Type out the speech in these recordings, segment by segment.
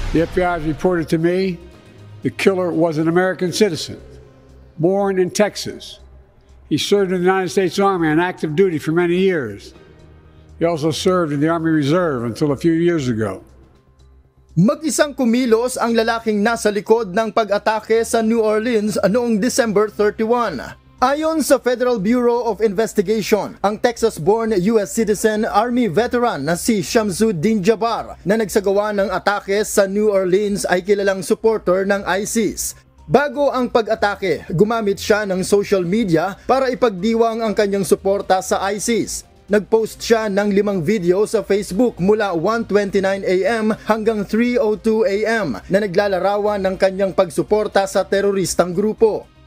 The FBI has reported to me the killer was an American citizen, born in Texas. He served in the United States Army on active duty for many years. He also served in the Army Reserve until a few years ago. Mag-isang kumilos ang lalaking nasa likod ng pag-atake sa New Orleans noong December 31. Ayon sa Federal Bureau of Investigation, ang Texas-born US citizen Army veteran na si Shamsuddin Jabbar na nagsagawa ng atake sa New Orleans ay kilalang supporter ng ISIS. Bago ang pag-atake, gumamit siya ng social media para ipagdiwang ang kanyang suporta sa ISIS. Nag-post siya ng 5 video sa Facebook mula 1:29 AM hanggang 3:02 AM na naglalarawan ng kanyang pagsuporta sa teroristang grupo.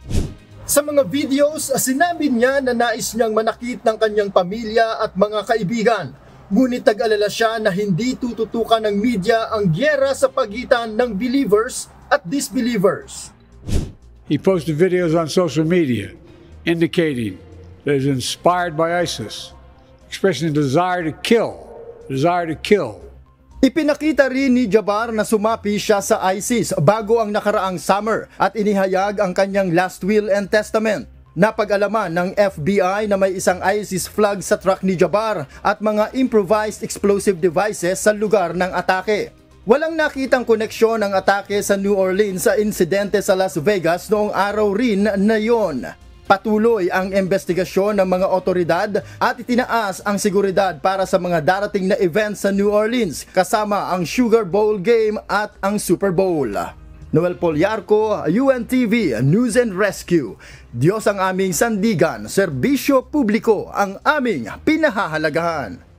Sa mga videos, sinabi niya na nais niyang manakit ng kanyang pamilya at mga kaibigan. Ngunit nag-alala siya na hindi tututukan ng media ang gyera sa pagitan ng believers at disbelievers. He posted videos on social media indicating that he is inspired by ISIS, expressing a desire to kill. Ipinakita rin ni Jabbar na sumapi siya sa ISIS bago ang nakaraang summer at inihayag ang kanyang last will and testament. Napag-alaman ng FBI na may isang ISIS flag sa truck ni Jabbar at mga improvised explosive devices sa lugar ng atake. Walang nakitang koneksyon ng atake sa New Orleans sa insidente sa Las Vegas noong araw rin na yon. Patuloy ang investigasyon ng mga otoridad at itinaas ang seguridad para sa mga darating na events sa New Orleans kasama ang Sugar Bowl game at ang Super Bowl. Noel Poliarco, UNTV News and Rescue. Diyos ang aming sandigan, serbisyo publiko ang aming pinahahalagahan.